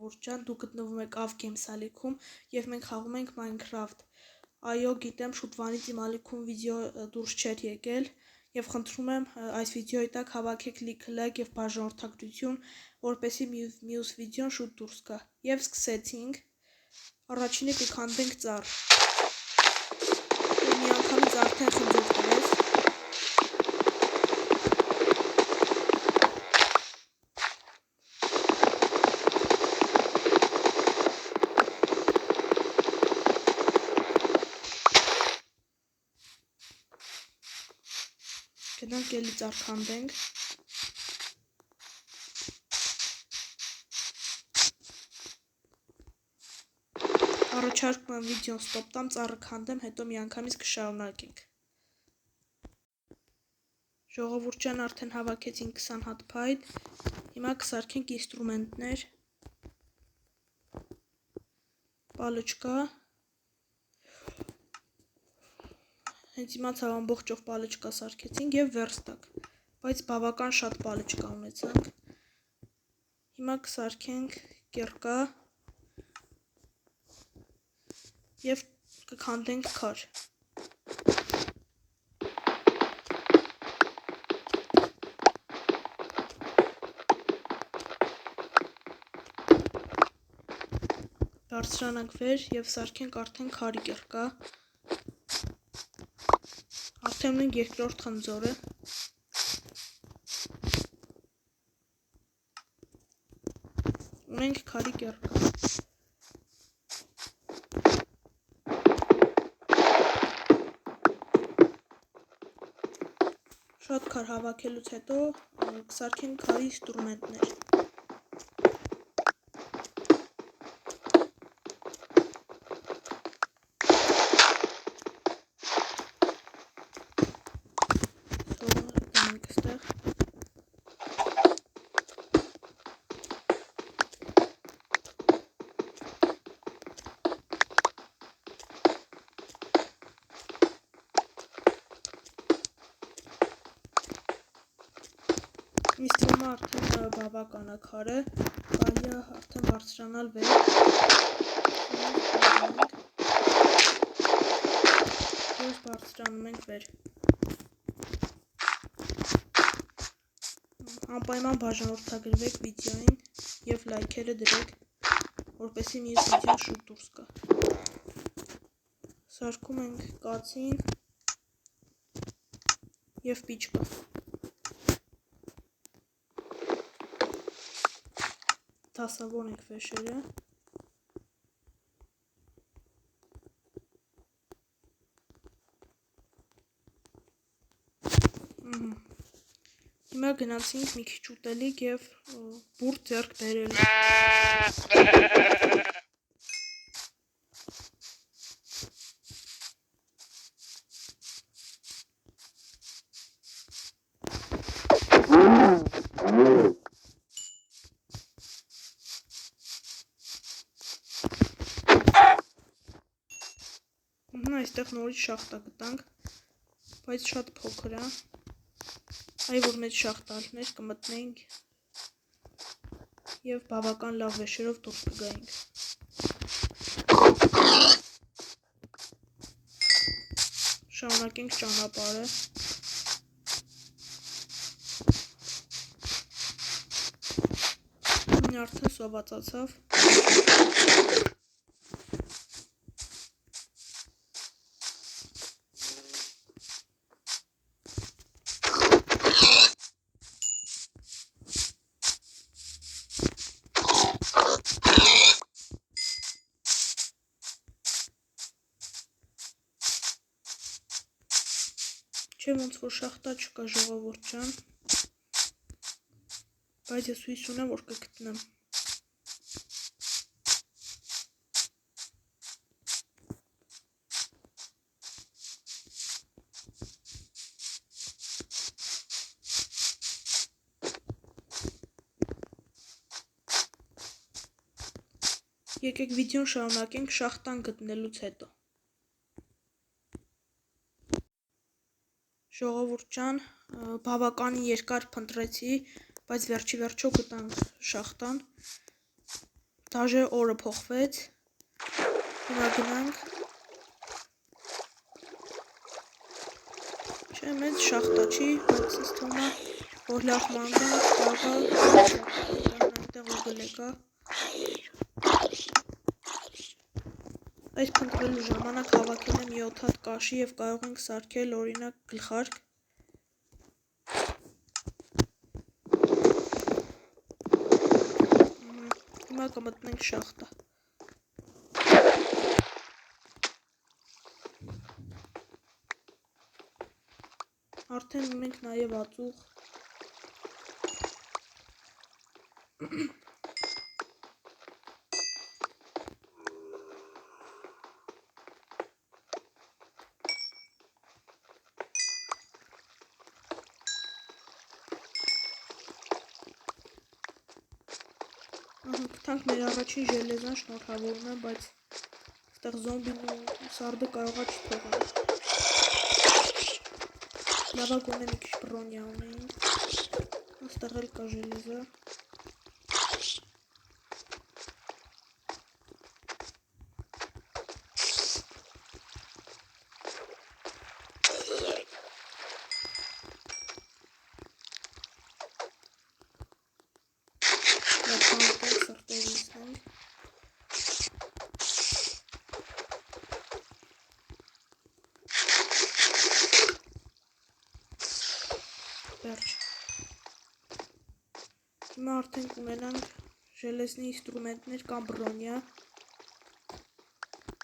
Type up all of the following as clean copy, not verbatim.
Ջան, դուք գտնվում եք Av Games ալիքում եւ մենք խաղում ենք Minecraft։ Այո, գիտեմ, շուտվանից իմ ալիքում վիդեո դուրս չէր եկել եւ խնդրում եմ այս վիդեոյի տակ հավաքեք լայք եւ բաժանորդագրություն, որպեսզի մյուս վիդեոն շուտ դուրս գա։ Եվ սկսեցինք։ Առաջինը կքանդենք ծառ։ Մի անգամից արդեն խնձոր տվեց։ Գնանք էլի ծառ քանդենք։ Առաջարկում եմ վիդեոն ստոպ տամ, ծառը քանդեմ, հետո միանգամից կշարունակենք։ Ժողովուրդ ջան, արդեն հավաքեցինք 20 հատ փայտ։ Հիմա կսարքենք ինստրումենտներ։ Պալոճկա։ Հենց իմացավ ամբողջով պալոճկա սարքեցինք եւ վերստակ, բայց բավական շատ պալոճկա ունեցանք։ Հիմա կսարքենք կեռկա եւ կքանդենք քար։ Բարձրանանք վեր եւ սարքենք արդեն քարի կեռկա։ Արդեն ունենք երկրորդ խնձորը։ Ունենք քարի կեռկա։ Շատ քար հավաքելուց հետո կսարքենք քարի ինստրումենտներ։ Ինստրումը արդեն բավական է քարը, կարելի է արդեն բարձրանալ վեր։ Եվ բարձրանում ենք վեր։ Անպայման բաժանորդագրվեք վիդեոին եւ լայքերը դրեք, որպեսզի մյուս վիդեոն շուտ դուրս գա։ Սարքում ենք կացին եւ պիճկա։ Դասավորենք վեշերը։ Հիմա գնացինք մի քիչ ուտելիք եւ բուրդ ձեռք բերելու։ Այստեղ նորից շախտա գտանք, բայց շատ փոքր է, այ որ մեծ շախտալներ կմտնենք և բավական լավ վեշերով դուրս կգայինք։ Շարունակենք ճանապարհը։ Արդեն սովածացավ։ Չէ ոնց որ շախտա չկա ժողովուրդ ջան, բայց ես հույս ունեմ, որ կգտնեմ։ Եկեք վիդեոն շարունակենք շախտան գտնելուց հետո։ Ժողովուրդ ջան, բավականին երկար փնտրեցի, բայց վերջի վերջո գտանք շախտան։ Դաժե օրը փոխվեց։ Հիմա գնանք։ Չէ, մեծ շախտա չի, բայց ինձ թվում է, որ լավ մանգանք, կարող է այնտեղ որ գլեկա։ Այս փնտրելու ժամանակ հավաքել եմ 7 հատ կաշի և կարող ենք սարքել օրինակ գլխարկ։ Հիմա կմտնենք շախտա։ Արդեն ունենք նաև ածուխ։ Գտանք մեր առաջին ժելեզան, շնորհավորում եմ, բայց այստեղ զոմբին ու սարդը կարողա չթողնել։ Լավա գոնե մի քիչ բրոնյա ունեինք։ Այստեղ էլ կա ժելեզա։ Հիմա արդեն կունենանք ժելեզնի ինստրումենտներ կամ բրոնյա,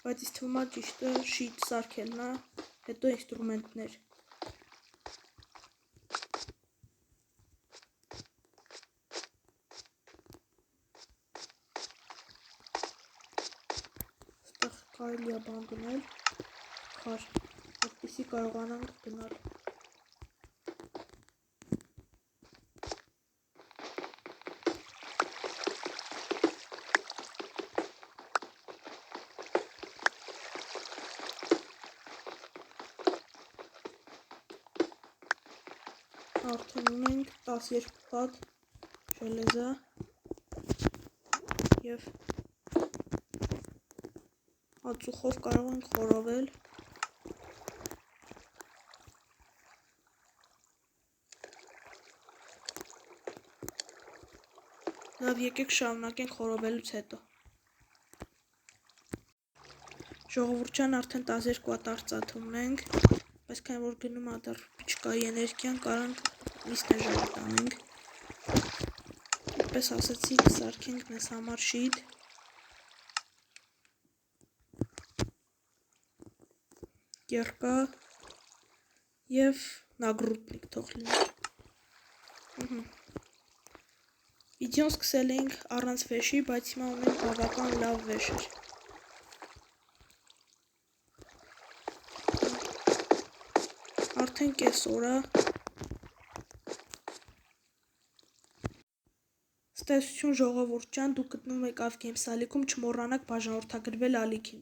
բայց ինձ թվում է ճիշտը շիտ սարքելն է, հետո ինստրումենտներ։ Այստեղ կարելի է բան գնել, քար, որպեսզի կարողանանք գնալ։ Արդեն ունենք 12 հատ ժելեզա և ածուխով կարող ենք խորովել։ Լավ, եկեք շարունակենք խորովելուց հետո։ Ժողովուրդ ջան, արդեն 12 հատ արծաթ ունենք, բայց քանի որ գնում է դեռ չկայի էներգիան, կարանք միսներ ժայռ տանենք։ Ինչպես ասացի, կսարքենք մեզ համար շիտ։ Կերկա և նագրուտնիկ թող լինի։ Վիդեոն սկսել էինք առանց վեշի, բայց հիմա ունենք բավական լավ վեշեր։ Արդեն կես օր է։ Ստեսություն ժողովուրդ ջան, դուք գտնում եք Avgames ալիքում, չմոռանաք բաժանորդագրվել ալիքին։